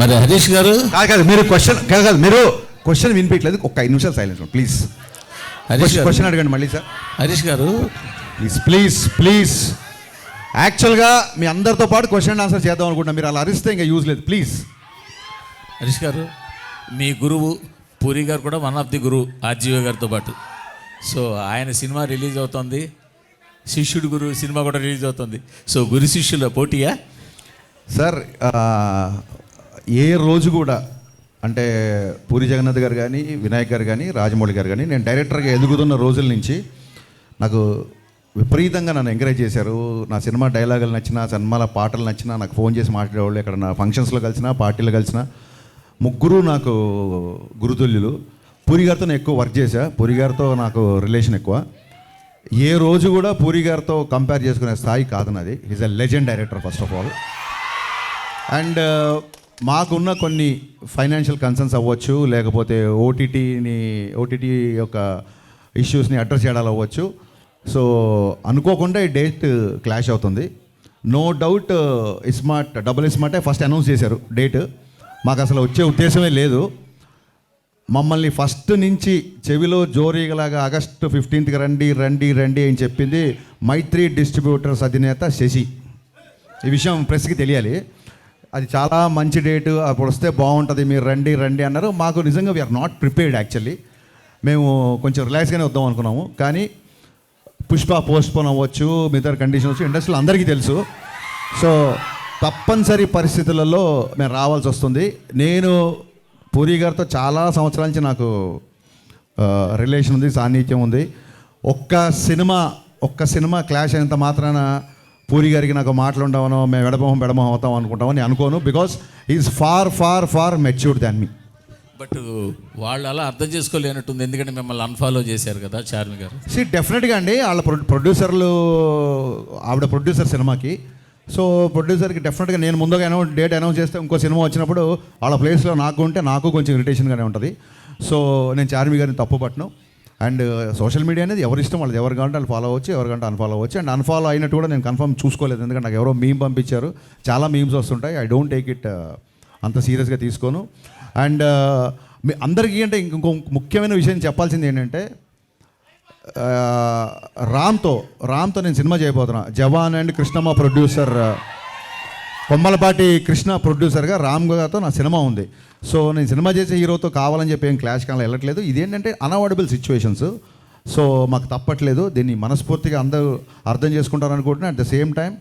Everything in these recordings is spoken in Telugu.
మరి హరీష్ గారు కాదు మీరు క్వశ్చన్ వినిపించలేదు. ఒక 5 నిమిషాలు సైలెన్స్ ప్లీజ్. హరీష్ గారు క్వశ్చన్ అడగండి మళ్ళీ సార్. హరీష్ గారు ప్లీజ్ యాక్చువల్గా మీ అందరితో పాటు క్వశ్చన్ అండ్ ఆన్సర్ చేద్దాం అనుకుంటున్నా. మీరు అలా అరిస్తే ఇంకా యూజ్ లేదు ప్లీజ్. హరీష్ గారు మీ గురువు పూరి గారు కూడా వన్ ఆఫ్ ది గురువు ఆర్జీవి గారితో పాటు. సో ఆయన సినిమా రిలీజ్ అవుతుంది, శిష్యుడు గురు సినిమా కూడా రిలీజ్ అవుతుంది. సో గురు శిష్యుల పోటీయా సార్? ఏ రోజు కూడా అంటే పూరి జగన్నాథ్ గారు కానీ, వినాయక్ గారు కానీ, రాజమౌళి గారు కానీ, నేను డైరెక్టర్గా ఎదుగుతున్న రోజుల నుంచి నాకు విపరీతంగా నన్ను ఎంకరేజ్ చేశారు. నా సినిమా డైలాగులు నచ్చినా, సినిమాల పాటలు నచ్చినా నాకు ఫోన్ చేసి మాట్లాడేవాళ్ళు. ఎక్కడ నా ఫంక్షన్స్లో కలిసినా, పార్టీలో కలిసినా ముగ్గురు నాకు గురుతుల్యులు. పూరి గారితో నేను ఎక్కువ వర్క్ చేశా. పూరి గారితో నాకు రిలేషన్ ఎక్కువ. ఏ రోజు కూడా పూరి గారితో కంపేర్ చేసుకునే స్థాయి కాదు నాది. Is a legend director first of all. And మాకున్న కొన్ని ఫైనాన్షియల్ కన్సర్న్స్ అవ్వచ్చు, లేకపోతే ఓటీటీ యొక్క ఇష్యూస్ని అడ్రస్ చేయడాలు అవ్వచ్చు. సో అనుకోకుండా ఈ డేట్ క్లాష్ అవుతుంది. నో డౌట్ డబుల్ ఇస్మార్టే ఫస్ట్ అనౌన్స్ చేశారు డేట్. మాకు అసలు వచ్చే ఉద్దేశమే లేదు. మమ్మల్ని ఫస్ట్ నుంచి చెవిలో జోరీగలాగా ఆగస్టు 15th రండి అని చెప్పింది మైత్రి డిస్ట్రిబ్యూటర్స్ అధినేత శశి. ఈ విషయం ప్రెస్కి తెలియాలి. అది చాలా మంచి డేటు, అప్పుడు వస్తే బాగుంటుంది, మీరు రండి అన్నారు. మాకు నిజంగా వీఆర్ నాట్ ప్రిపేర్డ్ యాక్చువల్లీ. మేము కొంచెం రిలాక్స్గానే వద్దాం అనుకున్నాము. కానీ పుష్ప పోస్ట్పోన్ అవ్వచ్చు, మిగతా కండిషన్స్ ఇండస్ట్రీలో అందరికీ తెలుసు. సో తప్పనిసరి పరిస్థితులలో మేము రావాల్సి వస్తుంది. నేను పూరి గారితో చాలా సంవత్సరాల నుంచి నాకు రిలేషన్ ఉంది, సాన్నిహిత్యం ఉంది. ఒక్క సినిమా క్లాష్ అయినంత మాత్రాన పూరి గారికి నాకు మాటలు ఉండవనో, మేము బెడమొహం అవుతాం అనుకుంటామని అనుకోను. Because is far matured than me. But వాళ్ళు అలా అర్థం చేసుకోలేనట్టుంది, ఎందుకంటే మిమ్మల్ని అన్ఫాలో చేశారు కదా చార్మి గారు. డెఫినెట్గా అండి, వాళ్ళ ప్రొడ్యూసర్లు, ఆవిడ ప్రొడ్యూసర్ సినిమాకి. సో ప్రొడ్యూసర్కి డెఫినెట్గా నేను ముందుగా డేట్ అనౌన్స్ చేస్తే ఇంకో సినిమా వచ్చినప్పుడు వాళ్ళ ప్లేస్లో నాకు కొంచెం ఇరిటేషన్గానే ఉంటుంది. సో నేను చార్మి గారిని తప్పుపట్టను. అండ్ సోషల్ మీడియా అనేది ఎవరి ఇష్టం, వాళ్ళది. ఎవరు కావాలంటే వాళ్ళు ఫాలో అవ్వచ్చు, ఎవరికంటే అన్ఫాలో అవ్వచ్చు. అండ్ అన్ఫాలో అయినట్టు కూడా నేను కన్ఫర్మ్ చూసుకోలేదు, ఎందుకంటే నాకు ఎవరో మీమ్ పంపించారు. చాలా మీమ్స్ వస్తుంటాయి. ఐ డోంట్ టేక్ ఇట్ అంత సీరియస్గా తీసుకోను. అండ్ మీ అందరికీ అంటే ఇంకో ముఖ్యమైన విషయం చెప్పాల్సింది ఏంటంటే, రామ్తో నేను సినిమా చేయబోతున్నా. జవాన్ అండ్ కృష్ణమ్మ ప్రొడ్యూసర్, కొమ్మలపాటి కృష్ణ ప్రొడ్యూసర్గా రామ్ గారితో నా సినిమా ఉంది. సో నేను సినిమా చేసే హీరోతో కావాలని చెప్పి ఏం క్లాష్ కానీ వెళ్ళట్లేదు. ఇదేంటంటే అన్అవాయిడబుల్ సిచ్యువేషన్స్. సో మాకు తప్పట్లేదు. దీన్ని మనస్ఫూర్తిగా అందరూ అర్థం చేసుకుంటారనుకుంటున్నా. At the same time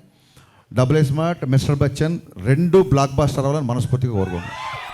double smart, mister Bachchan 2 blockbuster అవ్వాలని మనస్ఫూర్తిగా కోరుకుంటున్నాను.